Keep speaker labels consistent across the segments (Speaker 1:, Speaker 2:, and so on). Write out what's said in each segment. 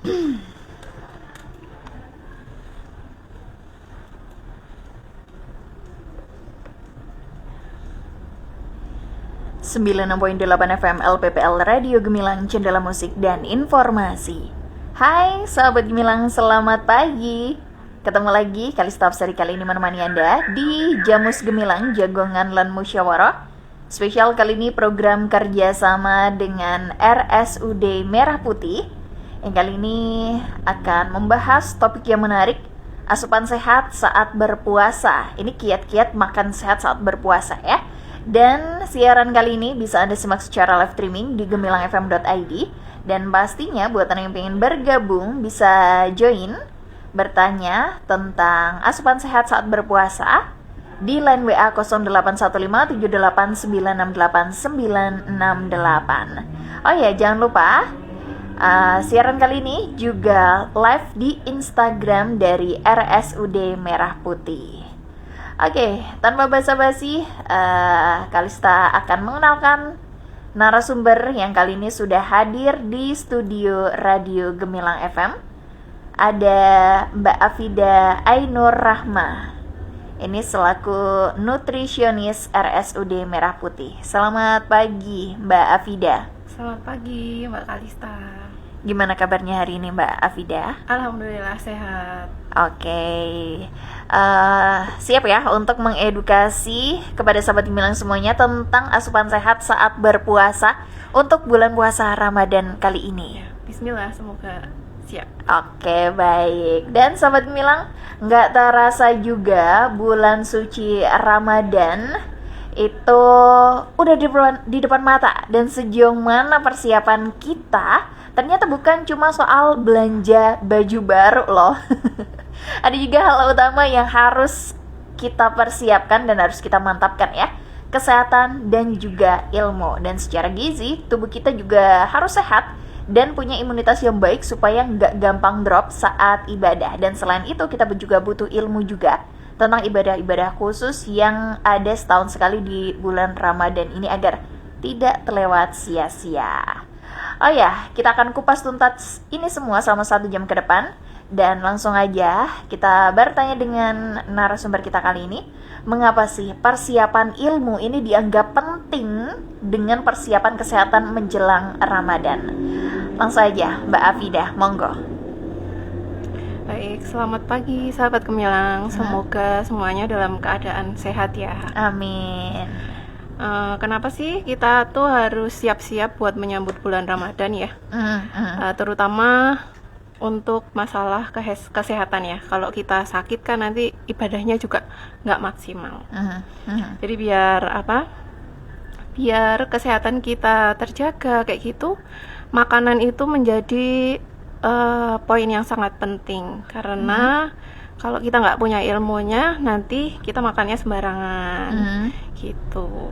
Speaker 1: 96.8 FM LPPL Radio Gemilang, Jendela Musik dan Informasi. Hai sahabat Gemilang, selamat pagi. Ketemu lagi Kalista Absari kali ini menemani Anda di Jamus Gemilang, Jagongan Lan Musyawarah. Spesial kali ini program kerjasama dengan RSUD Merah Putih, yang kali ini akan membahas topik yang menarik, asupan sehat saat berpuasa. Ini kiat-kiat makan sehat saat berpuasa ya. Dan siaran kali ini bisa Anda simak secara live streaming di gemilangfm.id. Dan pastinya buat Anda yang ingin bergabung bisa join bertanya tentang asupan sehat saat berpuasa di line WA 081578968968. Oh ya, jangan lupa siaran kali ini juga live di Instagram dari RSUD Merah Putih. Oke, tanpa basa-basi, Kalista akan mengenalkan narasumber yang kali ini sudah hadir di studio Radio Gemilang FM. Ada Mbak Afida Ainur Rahma. Ini selaku nutrisionis RSUD Merah Putih. Selamat pagi, Mbak Afida.
Speaker 2: Selamat pagi, Mbak Kalista.
Speaker 1: Gimana kabarnya hari ini, Mbak Afida?
Speaker 2: Alhamdulillah sehat.
Speaker 1: Oke, siap ya untuk mengedukasi kepada sahabat Gemilang semuanya tentang asupan sehat saat berpuasa untuk bulan puasa Ramadan kali ini.
Speaker 2: Ya, bismillah, semoga siap.
Speaker 1: Oke, baik. Dan sahabat Gemilang, nggak terasa juga bulan suci Ramadan itu udah di depan mata. Dan sejauh mana persiapan kita, ternyata bukan cuma soal belanja baju baru loh. Ada juga hal utama yang harus kita persiapkan dan harus kita mantapkan ya. Kesehatan dan juga ilmu. Dan secara gizi, tubuh kita juga harus sehat dan punya imunitas yang baik supaya nggak gampang drop saat ibadah. Dan selain itu kita juga butuh ilmu juga tentang ibadah-ibadah khusus yang ada setahun sekali di bulan Ramadan ini agar tidak terlewat sia-sia. Oh ya, kita akan kupas tuntas ini semua selama 1 jam ke depan. Dan langsung aja kita bertanya dengan narasumber kita kali ini. Mengapa sih persiapan ilmu ini dianggap penting dengan persiapan kesehatan menjelang Ramadan? Langsung aja Mbak Afida, monggo.
Speaker 2: Baik, selamat pagi sahabat Gemilang. Semoga semuanya dalam keadaan sehat ya.
Speaker 1: Amin.
Speaker 2: Kenapa sih kita tuh harus siap-siap buat menyambut bulan Ramadan ya? Terutama untuk masalah kesehatan ya. Kalau kita sakit kan nanti ibadahnya juga nggak maksimal. Jadi biar kesehatan kita terjaga kayak gitu, makanan itu menjadi poin yang sangat penting. Karena kalau kita nggak punya ilmunya, nanti kita makannya sembarangan gitu.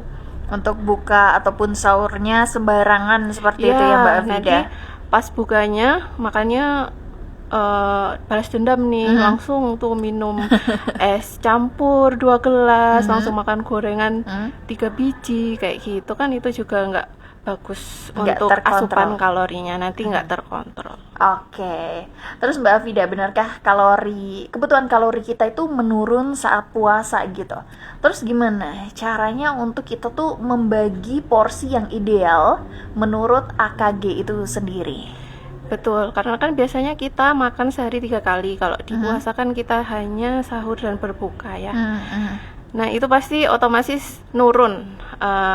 Speaker 1: Untuk buka ataupun sahurnya sembarangan seperti itu ya Mbak Afida.
Speaker 2: Nanti pas bukanya makannya balas dendam nih, langsung tuh minum es campur 2 gelas, langsung makan gorengan 3 biji kayak gitu kan, itu juga nggak bagus untuk asupan kalorinya, nanti nggak terkontrol.
Speaker 1: Oke. Terus Mbak Afida, benarkah kebutuhan kalori kita itu menurun saat puasa gitu? Terus gimana caranya untuk kita tuh membagi porsi yang ideal menurut AKG itu sendiri?
Speaker 2: Betul, karena kan biasanya kita makan sehari 3 kali. Kalau di puasa kan kita hanya sahur dan berbuka ya. Nah itu pasti otomatis nurun.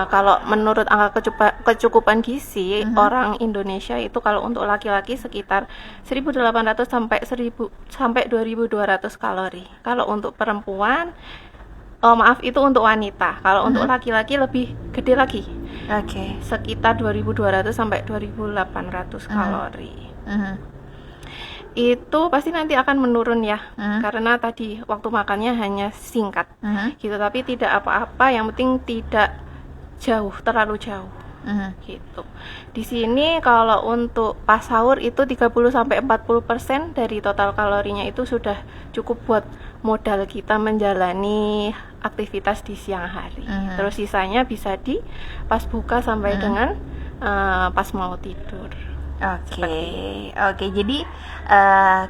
Speaker 2: Kalau menurut angka kecukupan gizi orang Indonesia itu, kalau untuk laki-laki sekitar 1.800 sampai 2.200 kalori. Kalau untuk perempuan, itu untuk wanita. Kalau untuk laki-laki lebih gede lagi.
Speaker 1: Oke.
Speaker 2: Sekitar 2.200 sampai 2.800 kalori. Itu pasti nanti akan menurun ya, karena tadi waktu makannya hanya singkat gitu, tapi tidak apa-apa, yang penting tidak terlalu jauh gitu. Di sini kalau untuk pas sahur itu 30-40% dari total kalorinya itu sudah cukup buat modal kita menjalani aktivitas di siang hari. Terus sisanya bisa di pas buka sampai dengan pas mau tidur.
Speaker 1: Oke, jadi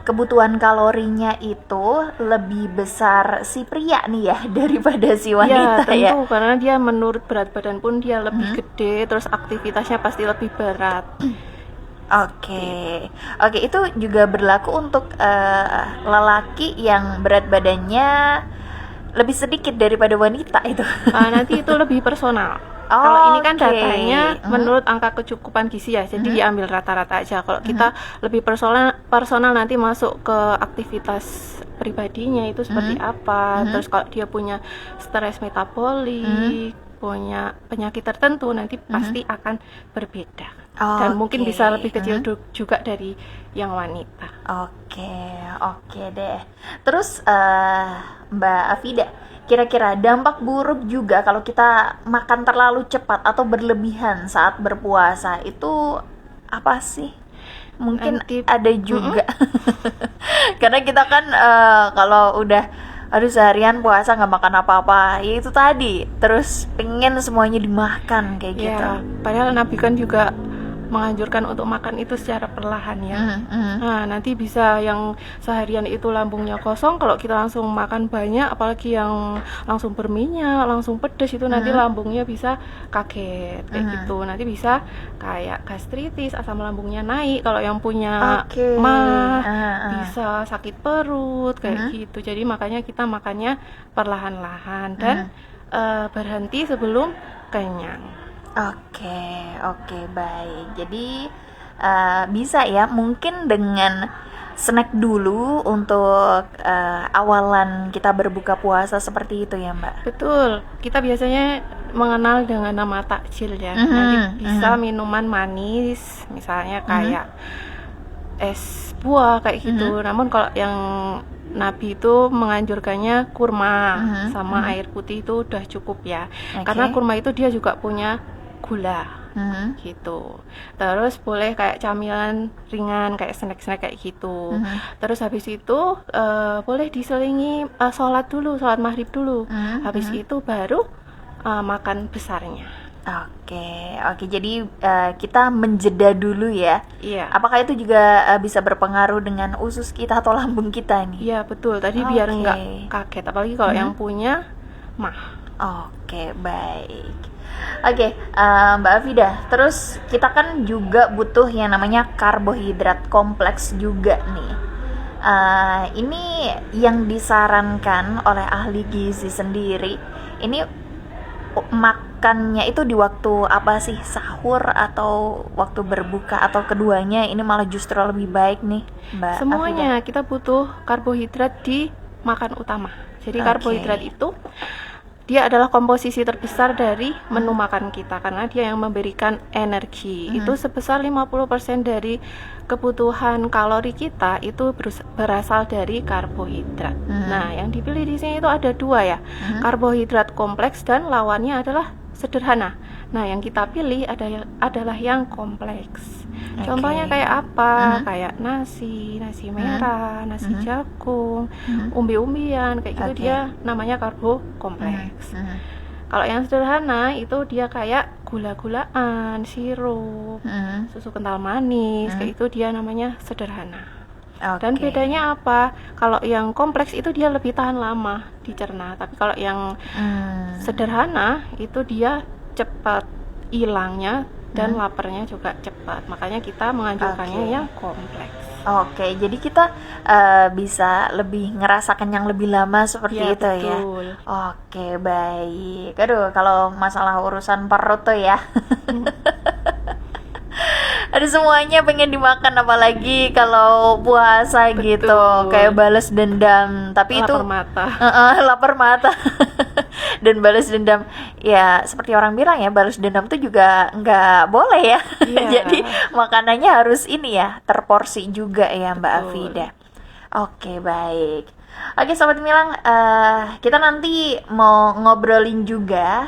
Speaker 1: kebutuhan kalorinya itu lebih besar si pria nih ya daripada si wanita
Speaker 2: Ya,
Speaker 1: ya.
Speaker 2: tentu karena dia menurut berat badan pun dia lebih gede, terus aktivitasnya pasti lebih berat.
Speaker 1: Oke, oke, itu juga berlaku untuk lelaki yang berat badannya lebih sedikit daripada wanita itu.
Speaker 2: Nanti itu lebih personal. Kalau ini kan
Speaker 1: Oke.
Speaker 2: datanya menurut angka kecukupan gizi ya, jadi diambil rata-rata aja. Kalau kita lebih personal nanti masuk ke aktivitas pribadinya itu seperti apa. Terus kalau dia punya stres metabolik, punya penyakit tertentu nanti pasti akan berbeda. Dan mungkin
Speaker 1: Oke.
Speaker 2: bisa lebih kecil juga dari yang wanita.
Speaker 1: Oke deh. Terus Mbak Afida, kira-kira dampak buruk juga kalau kita makan terlalu cepat atau berlebihan saat berpuasa itu apa sih? Mungkin
Speaker 2: Nanti
Speaker 1: ada juga. Karena kita kan kalau udah aduh seharian puasa nggak makan apa-apa, ya itu tadi. Terus pengen semuanya dimakan kayak gitu.
Speaker 2: ya, padahal Nabi kan juga menganjurkan untuk makan itu secara perlahan ya. Nah, nanti bisa yang seharian itu lambungnya kosong, kalau kita langsung makan banyak, apalagi yang langsung berminyak, langsung pedas itu nanti lambungnya bisa kaget kayak gitu. Nanti bisa kayak gastritis, asam lambungnya naik. Kalau yang punya
Speaker 1: Oke.
Speaker 2: mah bisa sakit perut kayak gitu. Jadi makanya kita makannya perlahan-lahan dan berhenti sebelum kenyang.
Speaker 1: Oke, baik. Jadi bisa ya, mungkin dengan snack dulu untuk awalan kita berbuka puasa seperti itu ya, Mbak.
Speaker 2: Betul, kita biasanya mengenal dengan nama takjil ya. Nanti bisa minuman manis, misalnya kayak es buah kayak gitu. Namun kalau yang Nabi itu menganjurkannya kurma sama air putih itu udah cukup ya. Karena kurma itu dia juga punya gula. Gitu. Terus boleh kayak camilan ringan kayak snack-snack kayak gitu. Terus habis itu boleh diselingi sholat maghrib dulu. Habis itu baru makan besarnya.
Speaker 1: Oke. Jadi kita menjeda dulu ya.
Speaker 2: Iya.
Speaker 1: Apakah itu juga bisa berpengaruh dengan usus kita atau lambung kita nih?
Speaker 2: Iya betul. Tadi biar nggak kaget. Apalagi kalau yang punya mah.
Speaker 1: Oke, baik. Oke, Mbak Afida, terus kita kan juga butuh yang namanya karbohidrat kompleks juga nih. Ini yang disarankan oleh ahli gizi sendiri. Ini makannya itu di waktu apa sih? Sahur atau waktu berbuka atau keduanya? Ini malah justru lebih baik nih, Mbak
Speaker 2: Semuanya
Speaker 1: Afida.
Speaker 2: kita butuh karbohidrat di makan utama. Jadi karbohidrat itu dia adalah komposisi terbesar dari menu makan kita karena dia yang memberikan energi. Itu sebesar 50% dari kebutuhan kalori kita itu berasal dari karbohidrat. Nah, yang dipilih di sini itu ada dua ya. Karbohidrat kompleks dan lawannya adalah sederhana. Nah, yang kita pilih adalah yang kompleks. Contohnya kayak apa? Kayak nasi merah, nasi jagung, umbi-umbian, kayak gitu dia namanya karbo kompleks. Kalau yang sederhana itu dia kayak gula-gulaan, sirup, susu kental manis, kayak itu dia namanya sederhana. Dan bedanya apa? Kalau yang kompleks itu dia lebih tahan lama dicerna, tapi kalau yang sederhana itu dia cepat hilangnya dan laparnya juga cepat. Makanya kita menganjurkannya yang kompleks.
Speaker 1: Oke, jadi kita bisa lebih ngerasa kenyang lebih lama seperti itu
Speaker 2: betul.
Speaker 1: Ya. Oke, baik. Aduh, kalau masalah urusan perut tuh ya. Ada semuanya pengen dimakan, apalagi kalau puasa gitu, kayak balas dendam. Tapi
Speaker 2: lapar
Speaker 1: itu
Speaker 2: mata.
Speaker 1: Lapar mata. Dan balas dendam, ya seperti orang bilang ya, balas dendam tuh juga nggak boleh ya. Jadi makanannya harus ini ya, terporsi juga ya Mbak Afida. Oke, baik. Oke Sobat Milang, kita nanti mau ngobrolin juga.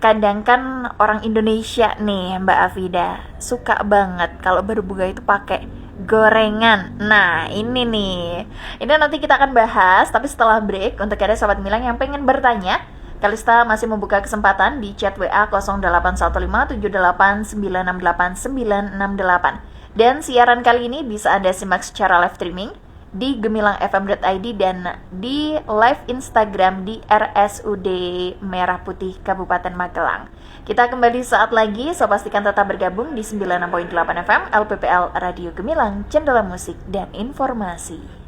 Speaker 1: Kadang kan orang Indonesia nih Mbak Afida suka banget kalau berbuka itu pakai gorengan. Nah ini nih, ini nanti kita akan bahas, tapi setelah break. Untuk ada Sobat Milang yang pengen bertanya, Kalista masih membuka kesempatan di chat WA 081578968968. Dan siaran kali ini bisa Anda simak secara live streaming di gemilangfm.id dan di live Instagram di RSUD Merah Putih Kabupaten Magelang. Kita kembali saat lagi, so pastikan tetap bergabung di 96.8 FM LPPL Radio Gemilang, Cendela Musik dan Informasi.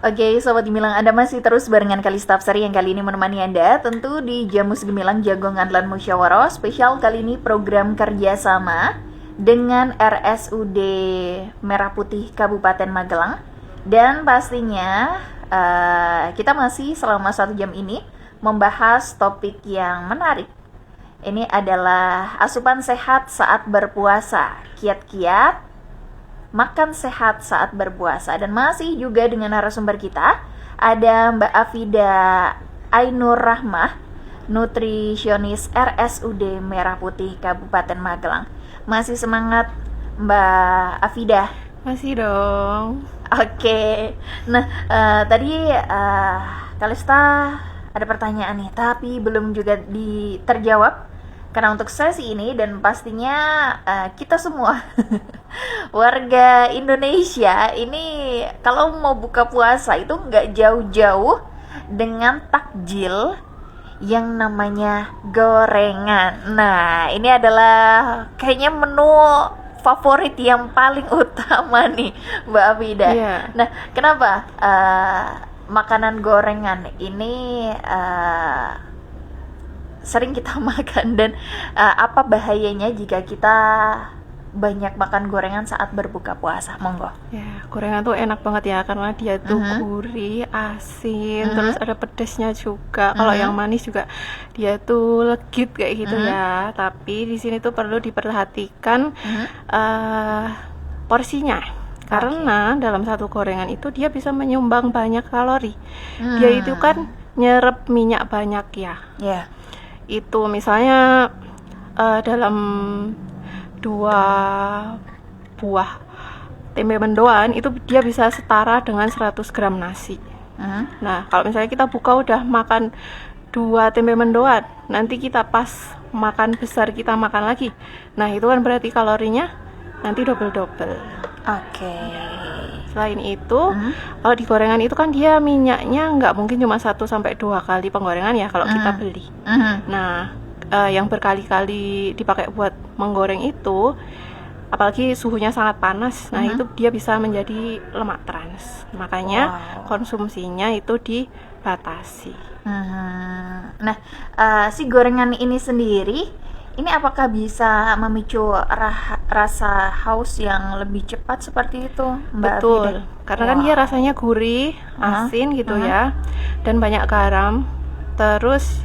Speaker 1: Oke, Sobat Gemilang, Anda masih terus barengan Kalista Apsari yang kali ini menemani Anda tentu di Jamus Gemilang Jagung Andalan Musyawarah. Spesial kali ini program kerjasama dengan RSUD Merah Putih Kabupaten Magelang. Dan pastinya kita masih selama 1 jam ini membahas topik yang menarik. Ini adalah asupan sehat saat berpuasa, kiat-kiat makan sehat saat berpuasa. Dan masih juga dengan narasumber kita ada Mbak Afida Ainur Rahmah, nutrisionis RSUD Merah Putih Kabupaten Magelang. Masih semangat Mbak Afida?
Speaker 2: Masih dong.
Speaker 1: Oke. Nah, tadi Kalista ada pertanyaan nih, tapi belum juga terjawab. Karena untuk sesi ini dan pastinya kita semua warga Indonesia ini kalau mau buka puasa itu nggak jauh-jauh dengan takjil yang namanya gorengan. Nah, ini adalah kayaknya menu favorit yang paling utama nih, Mbak Afida.
Speaker 2: Yeah.
Speaker 1: Nah, kenapa makanan gorengan ini sering kita makan dan apa bahayanya jika kita banyak makan gorengan saat berbuka puasa? Monggo.
Speaker 2: Ya, gorengan tuh enak banget ya karena dia tuh gurih, asin, terus ada pedasnya juga. Kalau yang manis juga dia tuh legit kayak gitu ya. Tapi di sini tuh perlu diperhatikan porsinya. Karena dalam satu gorengan itu dia bisa menyumbang banyak kalori. Dia itu kan nyerap minyak banyak ya.
Speaker 1: Yeah.
Speaker 2: Itu misalnya dalam 2 buah tempe mendoan itu dia bisa setara dengan 100 gram nasi. Nah, kalau misalnya kita buka udah makan 2 tempe mendoan, nanti kita pas makan besar kita makan lagi. Nah, itu kan berarti kalorinya nanti double-double.
Speaker 1: Oke.
Speaker 2: Selain itu, kalau di gorengan itu kan dia minyaknya nggak mungkin cuma 1-2 kali penggorengan ya kalau kita beli. Nah, yang berkali-kali dipakai buat menggoreng itu, apalagi suhunya sangat panas, nah itu dia bisa menjadi lemak trans. Makanya konsumsinya itu dibatasi.
Speaker 1: Nah, si gorengan ini sendiri, ini apakah bisa memicu rasa haus yang lebih cepat seperti itu, Mbak
Speaker 2: Betul,
Speaker 1: Afida?
Speaker 2: karena kan dia rasanya gurih, asin gitu ya, dan banyak garam. Terus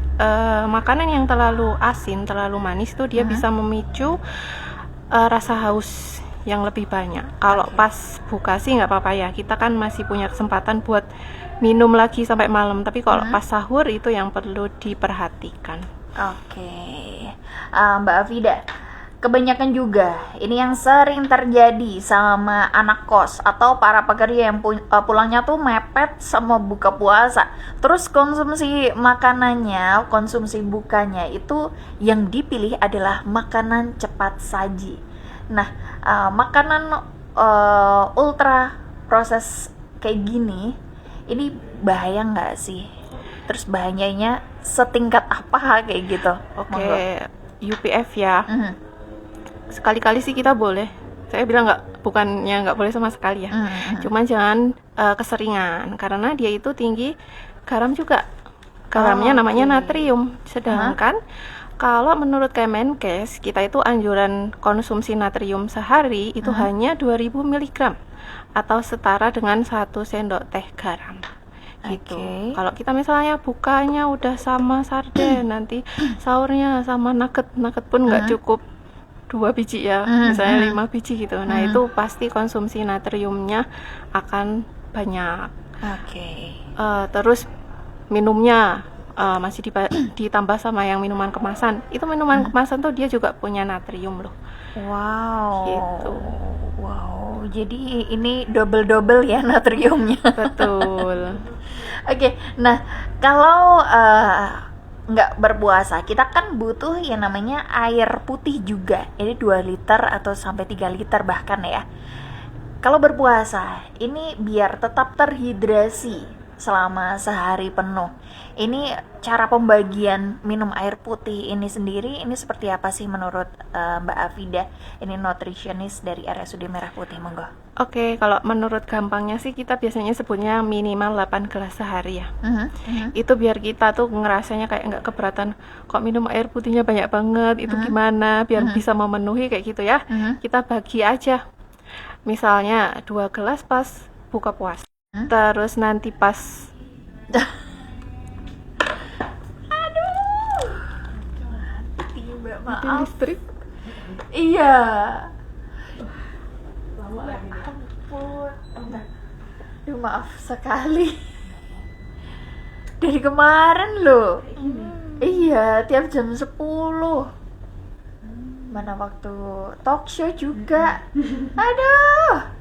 Speaker 2: makanan yang terlalu asin, terlalu manis itu dia bisa memicu rasa haus yang lebih banyak. Kalau pas buka sih nggak apa-apa ya, kita kan masih punya kesempatan buat minum lagi sampai malam. Tapi kalau pas sahur itu yang perlu diperhatikan.
Speaker 1: Oke. Mbak Afida, kebanyakan juga ini yang sering terjadi sama anak kos atau para pekerja yang pulangnya tuh mepet sama buka puasa. Terus konsumsi makanannya, konsumsi bukanya itu yang dipilih adalah makanan cepat saji. Nah, makanan ultra proses kayak gini, ini bahaya nggak sih? Terus bahayanya setingkat apa kayak gitu?
Speaker 2: Oke, UPF ya. Sekali-kali sih kita boleh. Saya bilang bukannya nggak boleh sama sekali ya. Cuman jangan keseringan karena dia itu tinggi garam juga. Garamnya namanya natrium. Sedangkan kalau menurut Kemenkes, kita itu anjuran konsumsi natrium sehari itu hanya 2000 mg atau setara dengan 1 sendok teh garam. Gitu. Kalau kita misalnya bukanya udah sama sarden, nanti sahurnya sama nugget pun nggak cukup 2 biji ya, misalnya 5 biji gitu. Nah, itu pasti konsumsi natriumnya akan banyak. Terus minumnya masih ditambah sama yang minuman kemasan. Itu minuman kemasan tuh dia juga punya natrium loh.
Speaker 1: Wow.
Speaker 2: Gitu.
Speaker 1: Wow. Jadi ini double ya natriumnya.
Speaker 2: Betul.
Speaker 1: Oke. Nah, kalau nggak berpuasa, kita kan butuh yang namanya air putih juga. Ini 2 liter atau sampai 3 liter bahkan ya. Kalau berpuasa, ini biar tetap terhidrasi, selama sehari penuh. Ini cara pembagian minum air putih ini sendiri, ini seperti apa sih menurut Mbak Afida? Ini nutritionist dari RSUD Merah Putih, monggo.
Speaker 2: Oke, kalau menurut gampangnya sih kita biasanya sebutnya minimal 8 gelas sehari ya. Itu biar kita tuh ngerasanya kayak nggak keberatan, kok minum air putihnya banyak banget, itu gimana, biar bisa memenuhi kayak gitu ya. Kita bagi aja. Misalnya 2 gelas pas buka puasa. Terus nanti pas
Speaker 1: Mbak,
Speaker 2: mati
Speaker 1: maaf.
Speaker 2: listrik.
Speaker 1: Iya. Ya ampun. Duh, maaf sekali. Dari kemarin loh. Iya, tiap jam 10. Mana waktu talk show juga. Aduh.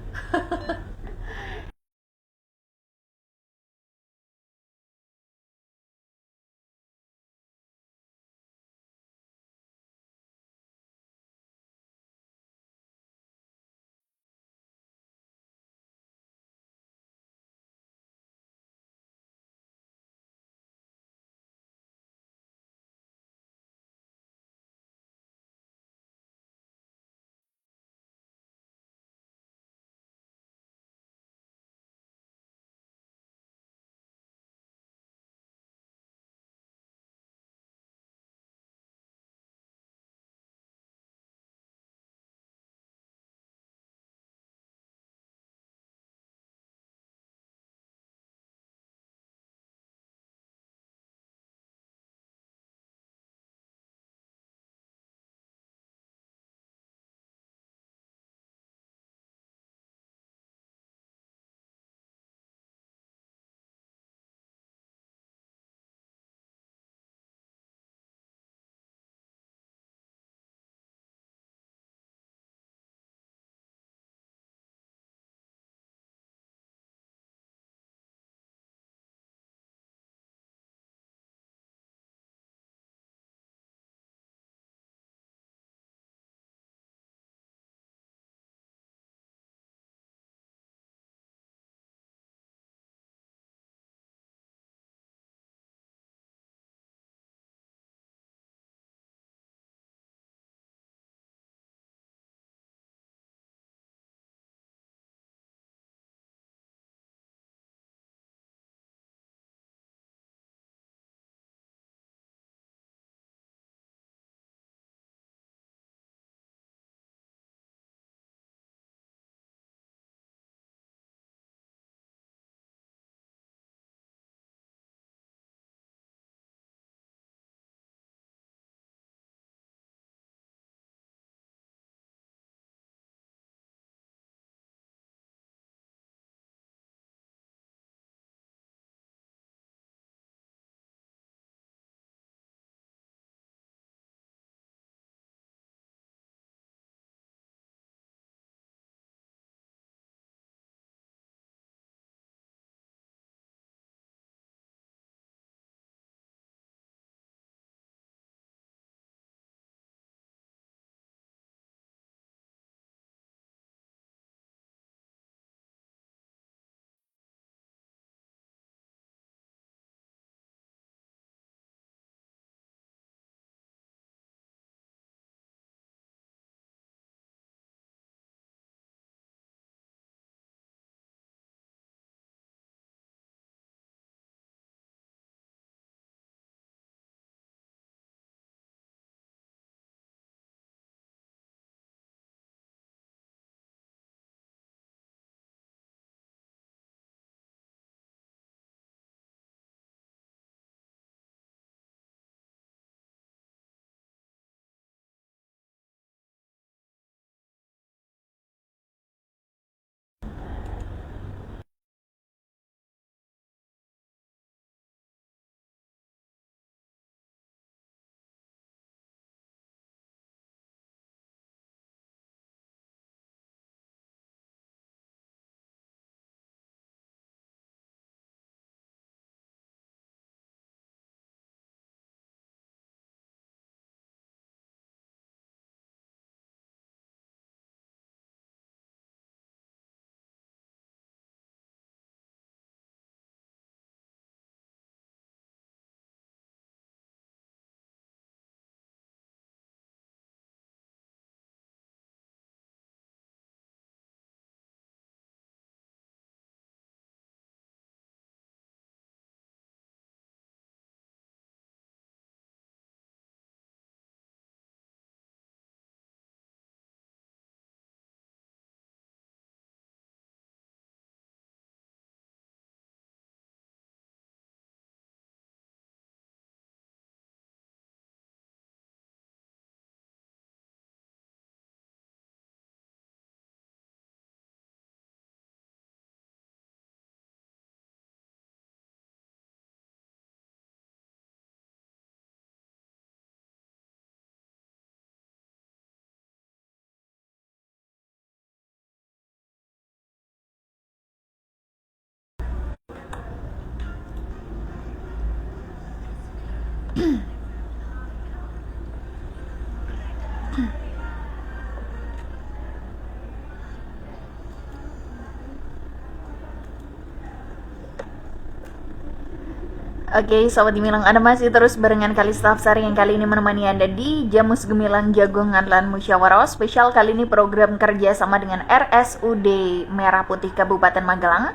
Speaker 1: Oke, Sobat Gemilang, Anda masih terus barengan Kalista Hafsari yang kali ini menemani Anda di Jamus Gemilang Jagung Ngadlan Musyawarah spesial. Kali ini program kerja sama dengan RSUD Merah Putih Kabupaten Magelang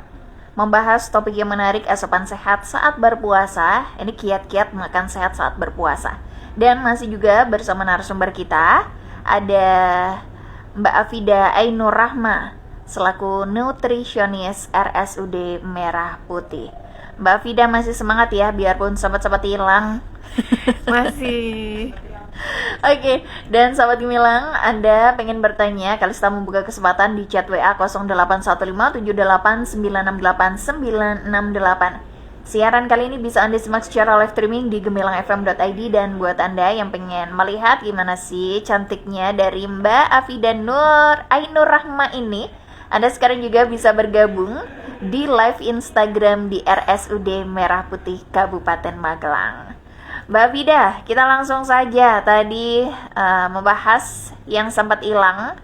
Speaker 1: membahas topik yang menarik, asupan sehat saat berpuasa. Ini kiat-kiat makan sehat saat berpuasa. Dan masih juga bersama narasumber kita ada Mbak Afida Ainur Rahma selaku nutrisionis RSUD Merah Putih. Mbak Afida masih semangat ya, biarpun sobat-sobat hilang.
Speaker 2: Masih.
Speaker 1: Oke, dan sahabat Gemilang, Anda pengen bertanya, Kalista membuka kesempatan di chat WA 081578968968. Siaran kali ini bisa Anda simak secara live streaming di gemilangfm.id. Dan buat Anda yang pengen melihat gimana sih cantiknya dari Mbak Afida Ainur Rahma ini, Anda sekarang juga bisa bergabung di live Instagram di RSUD Merah Putih Kabupaten Magelang. Mbak Afida, kita langsung saja tadi membahas yang sempat hilang,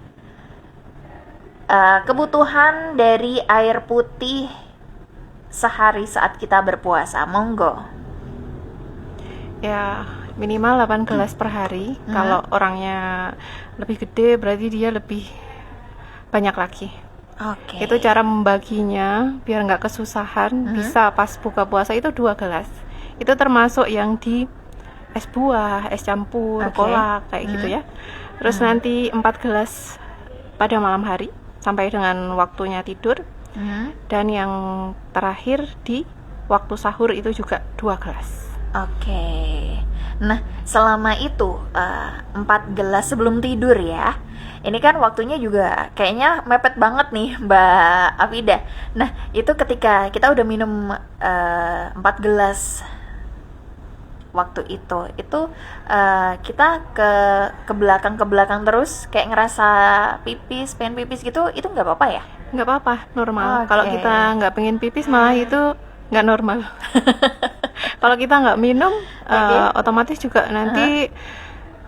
Speaker 1: kebutuhan dari air putih sehari saat kita berpuasa. Monggo.
Speaker 2: Ya, minimal 8 gelas per hari. Kalau orangnya lebih gede berarti dia lebih banyak lagi.
Speaker 1: Oke.
Speaker 2: Itu cara membaginya biar nggak kesusahan. Bisa pas buka puasa itu 2 gelas. Itu termasuk yang di es buah, es campur, kolak kayak gitu ya. Terus nanti 4 gelas pada malam hari sampai dengan waktunya tidur. Dan yang terakhir di waktu sahur itu juga 2 gelas.
Speaker 1: Oke. Nah, selama itu 4 gelas sebelum tidur ya. Ini kan waktunya juga kayaknya mepet banget nih Mbak Afida. Nah, itu ketika kita udah minum 4 gelas waktu itu kita ke belakang terus kayak ngerasa pengen pipis gitu, itu nggak apa-apa ya?
Speaker 2: Nggak apa-apa, normal.
Speaker 1: Oke.
Speaker 2: Kalau kita nggak pengen pipis malah itu nggak normal. Kalau kita nggak minum, otomatis juga nanti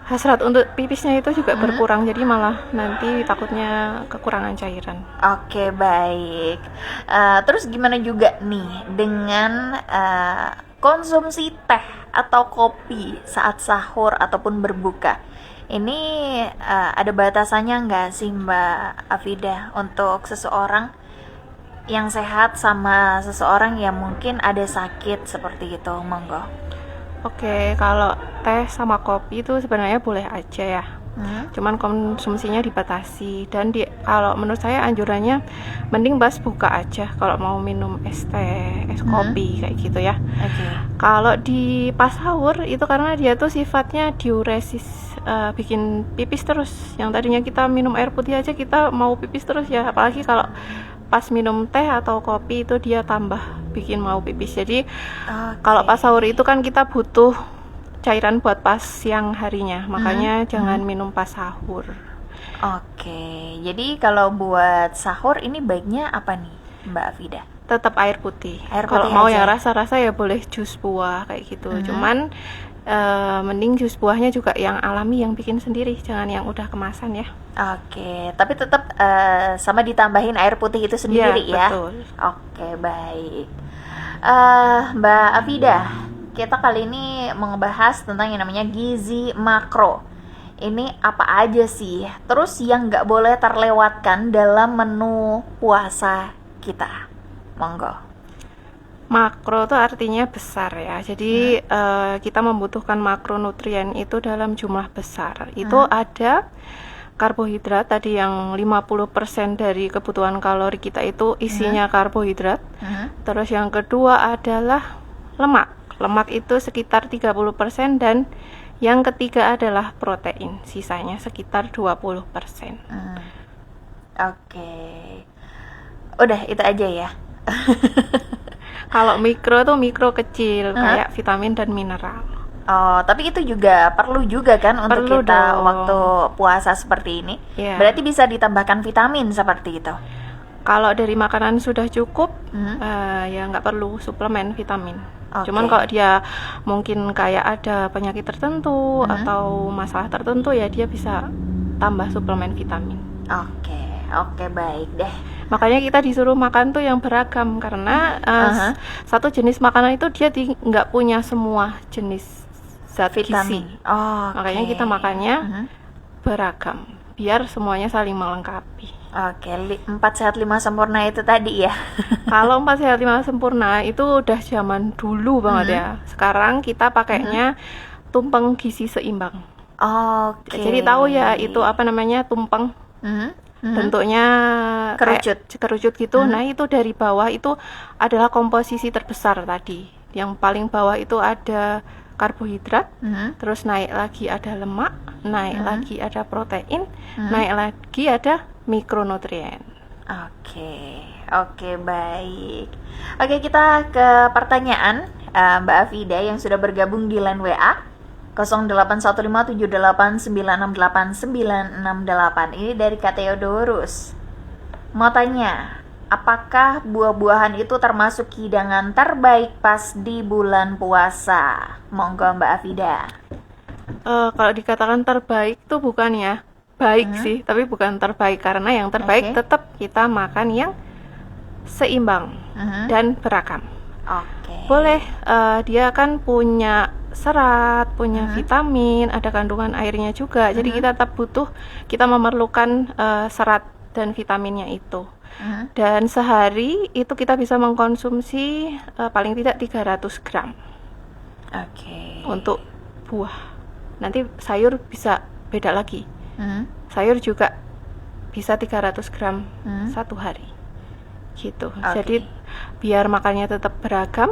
Speaker 2: hasrat untuk pipisnya itu juga berkurang, jadi malah nanti takutnya kekurangan cairan.
Speaker 1: Oke, baik. Terus gimana juga nih dengan konsumsi teh atau kopi saat sahur ataupun berbuka? Ini ada batasannya nggak sih Mbak Afida untuk seseorang yang sehat sama seseorang yang mungkin ada sakit seperti itu? Monggo.
Speaker 2: Oke, kalau teh sama kopi itu sebenarnya boleh aja ya. Cuman konsumsinya dibatasi. Dan kalau menurut saya anjurannya mending pas buka aja kalau mau minum es teh, es kopi kayak gitu ya. Kalau di pas sahur itu karena dia tuh sifatnya diuresis, bikin pipis terus. Yang tadinya kita minum air putih aja kita mau pipis terus ya. Apalagi kalau pas minum teh atau kopi itu dia tambah bikin mau pipis. Jadi kalau pas sahur itu kan kita butuh cairan buat pas siang harinya, makanya jangan minum pas sahur.
Speaker 1: Oke, jadi kalau buat sahur ini baiknya apa nih Mbak Afida?
Speaker 2: Tetap air putih.
Speaker 1: Kalau
Speaker 2: mau
Speaker 1: aja.
Speaker 2: yang rasa-rasa ya boleh jus buah kayak gitu. Cuman mending jus buahnya juga yang alami, yang bikin sendiri, jangan yang udah kemasan ya.
Speaker 1: Oke, tapi tetap sama ditambahin air putih itu sendiri ya?
Speaker 2: Betul.
Speaker 1: Oke, baik. Mbak Afida, kita kali ini mau ngebahas tentang yang namanya gizi makro. Ini apa aja sih? Terus yang nggak boleh terlewatkan dalam menu puasa kita? Monggo.
Speaker 2: Makro itu artinya besar ya. Jadi kita membutuhkan makronutrien itu dalam jumlah besar. Itu ada karbohidrat tadi yang 50% dari kebutuhan kalori kita itu isinya karbohidrat. Terus yang kedua adalah lemak. Lemak itu sekitar 30% dan yang ketiga adalah protein. Sisanya sekitar 20%.
Speaker 1: Oke. Udah itu aja ya.
Speaker 2: Kalau mikro tuh mikro kecil kayak vitamin dan mineral.
Speaker 1: Oh, tapi itu juga perlu juga kan untuk
Speaker 2: Perlu
Speaker 1: kita
Speaker 2: dong.
Speaker 1: waktu puasa seperti ini.
Speaker 2: Iya.
Speaker 1: Berarti bisa ditambahkan vitamin seperti itu.
Speaker 2: Kalau dari makanan sudah cukup, ya nggak perlu suplemen vitamin. Cuman kalau dia mungkin kayak ada penyakit tertentu atau masalah tertentu ya dia bisa tambah suplemen vitamin.
Speaker 1: Oke, Oke, baik deh.
Speaker 2: Makanya kita disuruh makan tuh yang beragam karena satu jenis makanan itu dia nggak punya semua jenis zat
Speaker 1: Vitamin.
Speaker 2: gizi.
Speaker 1: Oh,
Speaker 2: Makanya kita makannya beragam biar semuanya saling melengkapi.
Speaker 1: Oke, 4 sehat 5 sempurna itu tadi ya.
Speaker 2: Kalau 4 sehat 5 sempurna itu udah zaman dulu banget ya. Sekarang kita pakainya tumpeng gizi seimbang.
Speaker 1: Oke.
Speaker 2: Jadi tahu ya itu apa namanya tumpeng? Bentuknya kerucut gitu. Nah, itu dari bawah itu adalah komposisi terbesar tadi. Yang paling bawah itu ada karbohidrat, terus naik lagi ada lemak, naik lagi ada protein, naik lagi ada mikronutrien.
Speaker 1: Oke, baik. Oke, kita ke pertanyaan Mbak Afida yang sudah bergabung di line WA 081578968968. Ini dari Kak Theodorus. Mau tanya, apakah buah-buahan itu termasuk hidangan terbaik pas di bulan puasa? Monggo Mbak Afida.
Speaker 2: Kalau dikatakan terbaik tuh bukan ya, baik sih, tapi bukan terbaik karena yang terbaik tetap kita makan yang seimbang dan beragam. Boleh, dia kan punya serat, punya vitamin, ada kandungan airnya juga. Jadi kita tetap kita memerlukan serat dan vitaminnya itu. Dan sehari itu kita bisa mengkonsumsi paling tidak 300 gram. Untuk buah. Nanti sayur bisa beda lagi. Sayur juga bisa 300 gram satu hari. Gitu. Jadi biar makannya tetap beragam.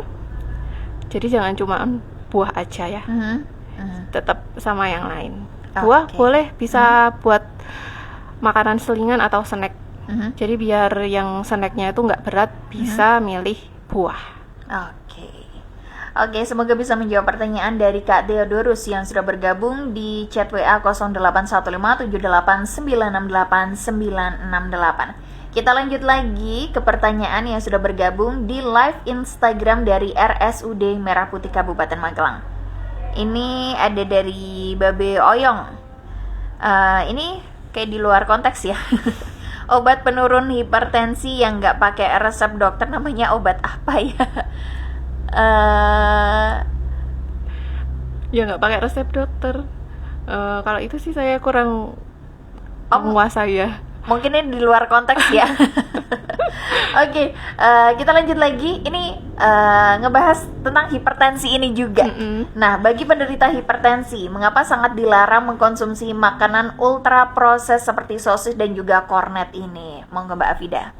Speaker 2: Jadi jangan cuma buah aja ya. Tetap sama yang lain. Buah boleh bisa buat makanan selingan atau snack. Jadi biar yang snacknya itu nggak berat, bisa milih buah.
Speaker 1: Oke, semoga bisa menjawab pertanyaan dari Kak Theodorus yang sudah bergabung di chat WA 081578968968. Kita lanjut lagi ke pertanyaan yang sudah bergabung di live Instagram dari RSUD Merah Putih Kabupaten Magelang. Ini ada dari Babe Oyong. Ini kayak di luar konteks ya. Obat penurun hipertensi yang nggak pakai resep dokter namanya obat apa ya?
Speaker 2: Ya nggak pakai resep dokter. Kalau itu sih saya kurang menguasai ya.
Speaker 1: Mungkin ini di luar konteks ya. Oke, kita lanjut lagi. Ini ngebahas tentang hipertensi ini juga. Nah, bagi penderita hipertensi, mengapa sangat dilarang mengkonsumsi makanan ultra proses seperti sosis dan juga kornet ini? Monggo Mbak Afida.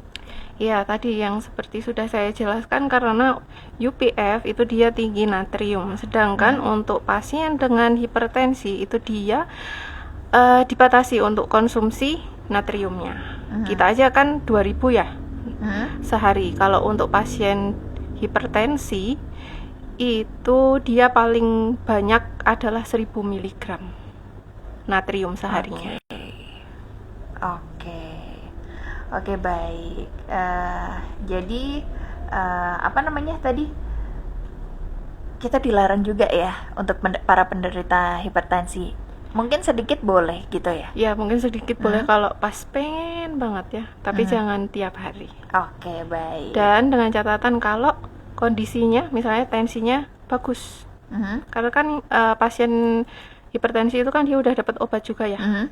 Speaker 2: Ya, tadi yang seperti sudah saya jelaskan karena UPF itu dia tinggi natrium. Sedangkan untuk pasien dengan hipertensi itu dia dibatasi untuk konsumsi natriumnya. Kita aja kan 2000 ya sehari. Kalau untuk pasien hipertensi itu dia paling banyak adalah 1000 mg natrium seharinya.
Speaker 1: Oke, baik. Jadi apa namanya tadi? Kita dilarang juga ya untuk para penderita hipertensi. Mungkin sedikit boleh gitu ya?
Speaker 2: Ya, mungkin sedikit boleh kalau pas pengen banget ya, tapi jangan tiap hari.
Speaker 1: Oke, baik.
Speaker 2: Dan dengan catatan kalau kondisinya, misalnya tensinya bagus. Karena kan pasien hipertensi itu kan dia udah dapat obat juga ya.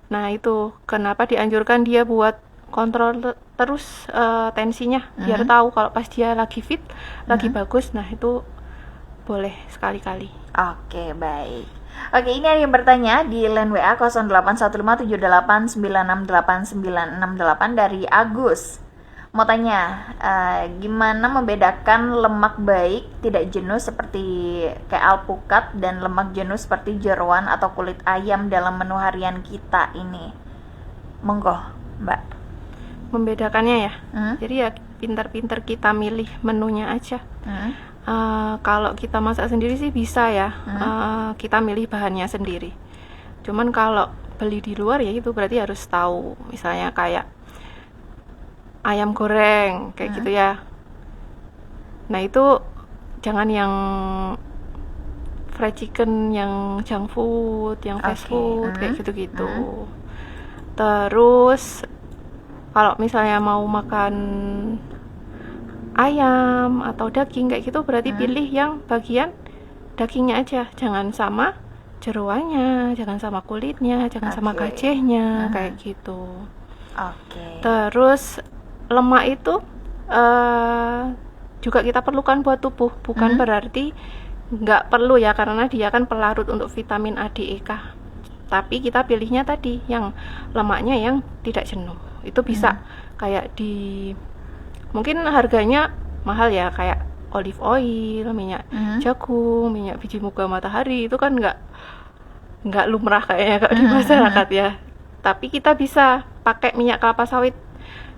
Speaker 2: Nah, itu kenapa dianjurkan dia buat kontrol terus tensinya, biar tahu kalau pas dia lagi fit, lagi bagus. Nah, itu boleh sekali-kali.
Speaker 1: Oke, baik. Oke, ini ada yang bertanya di line WA 081578968968 dari Agus. Mau tanya, gimana membedakan lemak baik tidak jenuh seperti kayak alpukat dan lemak jenuh seperti jeroan atau kulit ayam dalam menu harian kita ini? Monggo, Mbak.
Speaker 2: Membedakannya ya? Jadi ya pintar-pintar kita milih menunya aja. Kalau kita masak sendiri sih bisa ya, kita milih bahannya sendiri. Cuman kalau beli di luar ya itu berarti harus tahu, misalnya kayak ayam goreng kayak gitu ya. Nah, itu jangan yang fried chicken, yang junk food, yang fast food kayak gitu-gitu. Terus Kalau misalnya mau makan ayam atau daging kayak gitu, berarti pilih yang bagian dagingnya aja, jangan sama jeroannya, jangan sama kulitnya, jangan sama gajehnya, kayak gitu. Terus lemak itu juga kita perlukan buat tubuh, bukan berarti nggak perlu ya, karena dia kan pelarut untuk vitamin A, D, E, K. Tapi kita pilihnya tadi yang lemaknya yang tidak jenuh. Itu bisa kayak di, mungkin harganya mahal ya, kayak olive oil, minyak jagung, minyak biji muga matahari, itu kan nggak lumrah kayaknya kalau di masyarakat ya. Tapi kita bisa pakai minyak kelapa sawit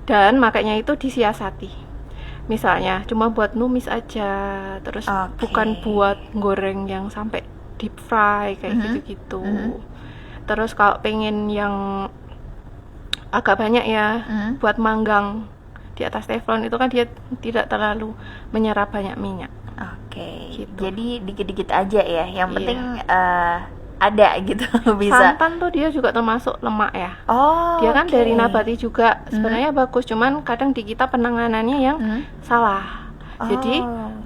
Speaker 2: dan makanya itu disiasati. Misalnya cuma buat numis aja, terus bukan buat goreng yang sampai deep fry kayak gitu-gitu. Terus kalau pengen yang agak banyak ya, buat manggang di atas teflon itu kan dia tidak terlalu menyerap banyak minyak.
Speaker 1: Gitu. Jadi dikit-dikit aja ya, yang penting ada gitu. Bisa.
Speaker 2: Santan tuh dia juga termasuk lemak ya. Dia kan dari nabati juga, sebenarnya bagus, cuman kadang di kita penanganannya yang salah. Jadi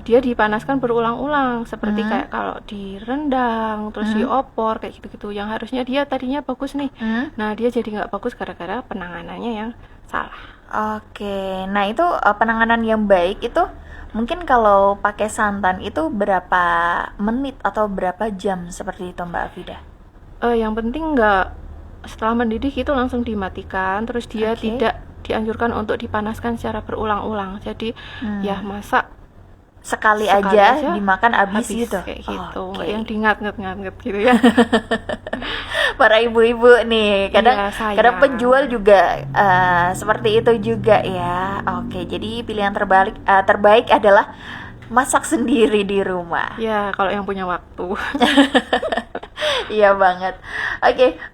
Speaker 2: dia dipanaskan berulang-ulang, seperti kayak kalau di rendang, terus di opor kayak gitu-gitu, yang harusnya dia tadinya bagus nih. Nah dia jadi nggak bagus gara-gara penanganannya yang salah.
Speaker 1: Nah itu penanganan yang baik itu mungkin kalau pakai santan itu berapa menit atau berapa jam seperti itu Mbak Afida?
Speaker 2: Yang penting nggak setelah mendidih itu langsung dimatikan, terus dia tidak dianjurkan untuk dipanaskan secara berulang-ulang. Jadi ya masak
Speaker 1: sekali aja dimakan habis gitu.
Speaker 2: Kayak gitu. Nggak yang diingat-ingat gitu ya.
Speaker 1: Para ibu-ibu nih, kadang penjual juga seperti itu juga ya. Jadi pilihan terbaik adalah masak sendiri di rumah.
Speaker 2: Ya, kalau yang punya waktu.
Speaker 1: Iya banget.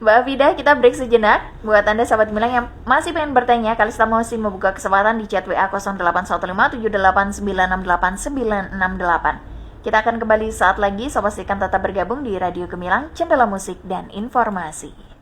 Speaker 1: Mbak Afida, kita break sejenak. Buat Anda sahabat Milang yang masih pengen bertanya, Kalista masih membuka kesempatan di chat WA 081578989968. Kita akan kembali saat lagi. So pastikan tetap bergabung di Radio Gemilang, Cendela Musik dan Informasi.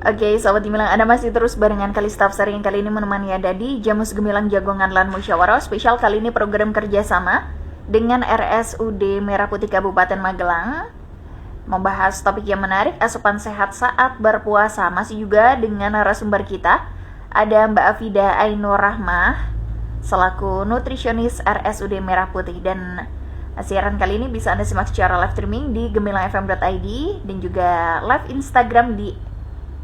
Speaker 1: Oke, Sobat Gemilang, Anda masih terus barengan Kalista Afsari yang kali ini menemani Anda di Jamus Gemilang Jagongan Lan Musyawarah. Spesial kali ini program kerjasama dengan RSUD Merah Putih Kabupaten Magelang, membahas topik yang menarik, asupan sehat saat berpuasa. Masih juga dengan narasumber kita, ada Mbak Afida Ainur Rahmah selaku nutrisionis RSUD Merah Putih. Dan siaran kali ini bisa Anda simak secara live streaming di gemilangfm.id dan juga live Instagram di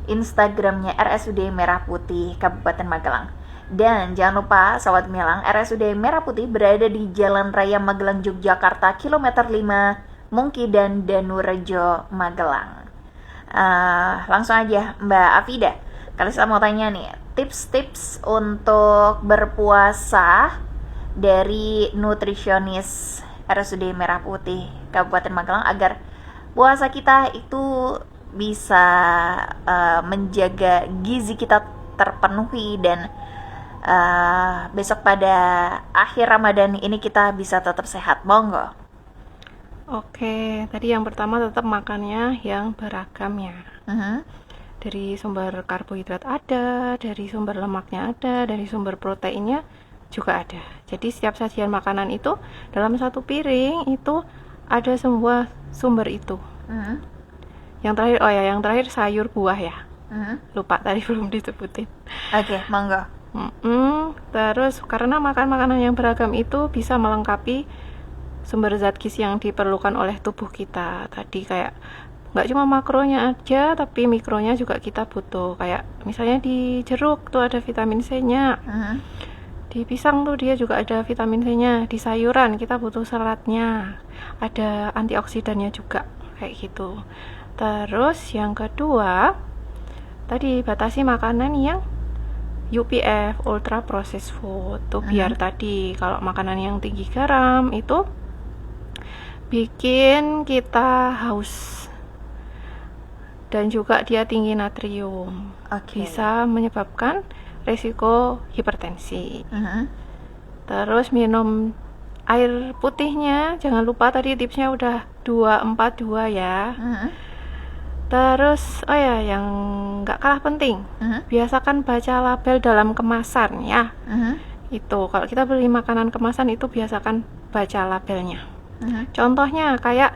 Speaker 1: Instagramnya RSUD Merah Putih Kabupaten Magelang. Dan jangan lupa Sobat Gemilang, RSUD Merah Putih berada di Jalan Raya Magelang Yogyakarta kilometer 5 Mungki dan Danurejo Magelang. Langsung aja Mbak Afida, kalau saya mau tanya nih, tips-tips untuk berpuasa dari nutrisionis RSUD Merah Putih Kabupaten Magelang agar puasa kita itu bisa menjaga gizi kita terpenuhi dan besok pada akhir Ramadan ini kita bisa tetap sehat. Monggo.
Speaker 2: Oke, tadi yang pertama tetap makannya yang beragam ya. Dari sumber karbohidrat ada, dari sumber lemaknya ada, dari sumber proteinnya juga ada. Jadi setiap sajian makanan itu dalam satu piring itu ada semua sumber itu. Yang terakhir sayur buah ya. Lupa tadi belum disebutin.
Speaker 1: Oke, monggo.
Speaker 2: Terus karena makan makanan yang beragam itu bisa melengkapi sumber zat gizi yang diperlukan oleh tubuh kita. Tadi kayak nggak cuma makronya aja, tapi mikronya juga kita butuh. Kayak misalnya di jeruk tuh ada vitamin C-nya. Di pisang tuh dia juga ada vitamin C-nya. Di sayuran kita butuh seratnya. Ada antioksidannya juga kayak gitu. Terus yang kedua, tadi batasi makanan yang UPF, ultra processed food tuh biar tadi kalau makanan yang tinggi garam itu bikin kita haus dan juga dia tinggi natrium. Bisa menyebabkan resiko hipertensi. Terus minum air putihnya jangan lupa, tadi tipsnya udah 242 ya. Terus yang nggak kalah penting, biasakan baca label dalam kemasan ya. Itu kalau kita beli makanan kemasan itu biasakan baca labelnya. Contohnya kayak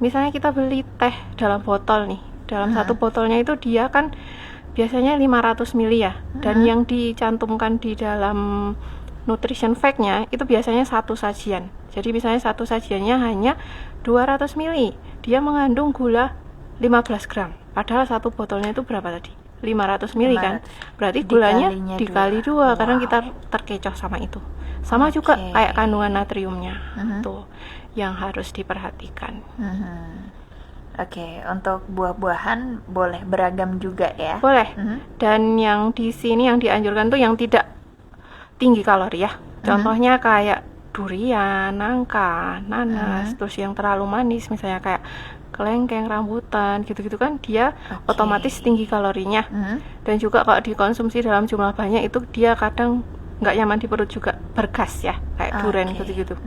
Speaker 2: misalnya kita beli teh dalam botol nih, dalam satu botolnya itu dia kan biasanya 500 ml ya, dan yang dicantumkan di dalam nutrition fact-nya itu biasanya satu sajian. Jadi misalnya satu sajiannya hanya 200 ml, dia mengandung gula 15 gram. Padahal satu botolnya itu berapa tadi? 500 ml kan? Berarti gulanya dikali 2 karena kita terkecoh sama itu. Sama juga kayak kandungan natriumnya. Tuh yang harus diperhatikan.
Speaker 1: Untuk buah-buahan boleh beragam juga ya?
Speaker 2: Boleh. Dan yang di sini yang dianjurkan tuh yang tidak tinggi kalori ya. Contohnya kayak durian, nangka, nanas, terus yang terlalu manis misalnya kayak kelengkeng, rambutan, gitu-gitu kan dia otomatis tinggi kalorinya. Dan juga kalau dikonsumsi dalam jumlah banyak itu dia kadang nggak nyaman di perut juga, bergas ya, kayak durian gitu-gitu.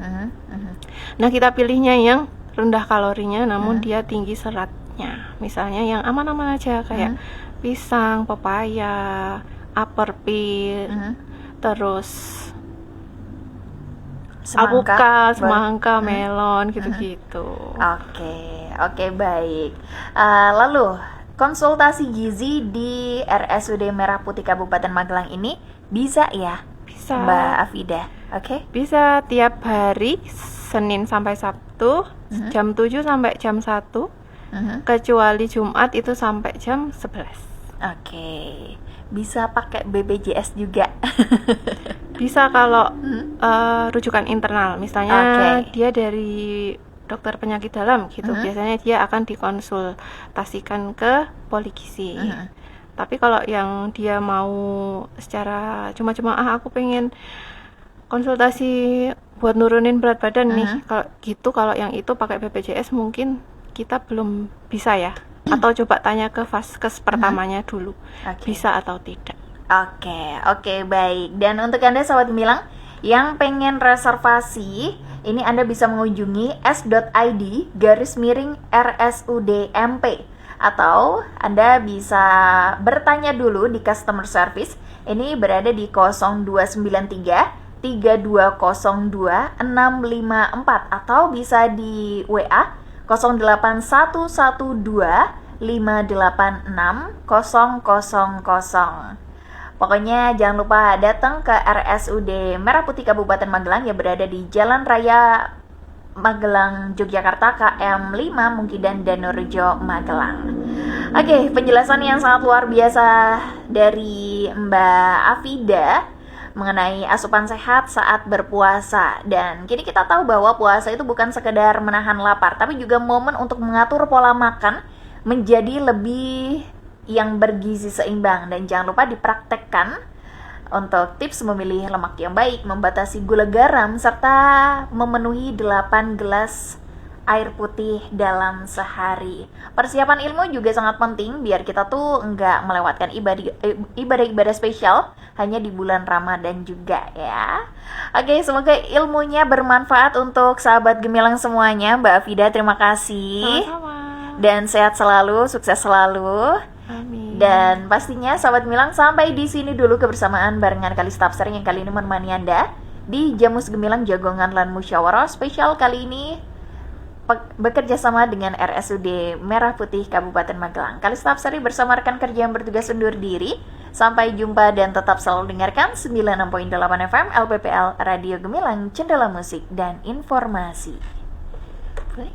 Speaker 2: Nah kita pilihnya yang rendah kalorinya namun dia tinggi seratnya. Misalnya yang aman-aman aja kayak pisang, pepaya, upper pear, terus alpukat, semangka, melon gitu-gitu. Oke, baik.
Speaker 1: Lalu konsultasi gizi di RSUD Merah Putih Kabupaten Magelang ini bisa ya?
Speaker 2: Bisa.
Speaker 1: Mbak Afida.
Speaker 2: Bisa tiap hari Senin sampai Sabtu jam 7 sampai jam 1. Kecuali Jumat itu sampai jam 11.
Speaker 1: Bisa pakai BPJS juga.
Speaker 2: Bisa kalau rujukan internal, misalnya dia dari dokter penyakit dalam gitu, biasanya dia akan dikonsultasikan ke poligisi. Tapi kalau yang dia mau secara cuma-cuma aku pengen konsultasi buat nurunin berat badan nih, kalau yang itu pakai BPJS mungkin kita belum bisa ya. Atau coba tanya ke vaskes pertamanya dulu, bisa atau tidak.
Speaker 1: Oke, baik. Dan untuk Anda Sobat Gemilang yang pengen reservasi, ini Anda bisa mengunjungi s.id/RSUDMP Atau Anda bisa bertanya dulu di customer service. Ini berada di 0293 3202 654 atau bisa di WA 08112 586 000. Pokoknya jangan lupa datang ke RSUD Merah Putih Kabupaten Magelang yang berada di Jalan Raya Magelang, Yogyakarta, KM 5 Mungkidan Danurejo, Magelang. Oke, penjelasan yang sangat luar biasa dari Mbak Afida mengenai asupan sehat saat berpuasa. Dan kini kita tahu bahwa puasa itu bukan sekedar menahan lapar, tapi juga momen untuk mengatur pola makan menjadi lebih yang bergizi seimbang. Dan jangan lupa dipraktekkan untuk tips memilih lemak yang baik, membatasi gula garam, serta memenuhi 8 gelas air putih dalam sehari. Persiapan ilmu juga sangat penting biar kita tuh nggak melewatkan ibadah-ibadah spesial hanya di bulan Ramadan juga ya. Oke, semoga ilmunya bermanfaat untuk sahabat gemilang semuanya. Mbak Afida, terima kasih.
Speaker 2: Sama-sama.
Speaker 1: Dan sehat selalu, sukses selalu.
Speaker 2: Amin.
Speaker 1: Dan pastinya sahabat Gemilang, sampai di sini dulu kebersamaan barengan Kalistapser yang kali ini menemani Anda di Jamus Gemilang Jagongan Lan Musyawarah spesial kali ini bekerja sama dengan RSUD Merah Putih Kabupaten Magelang. Kalistapser bersama rekan kerja yang bertugas undur diri. Sampai jumpa dan tetap selalu dengarkan 96.8 FM LPPL Radio Gemilang, Cendela Musik dan Informasi. Baik.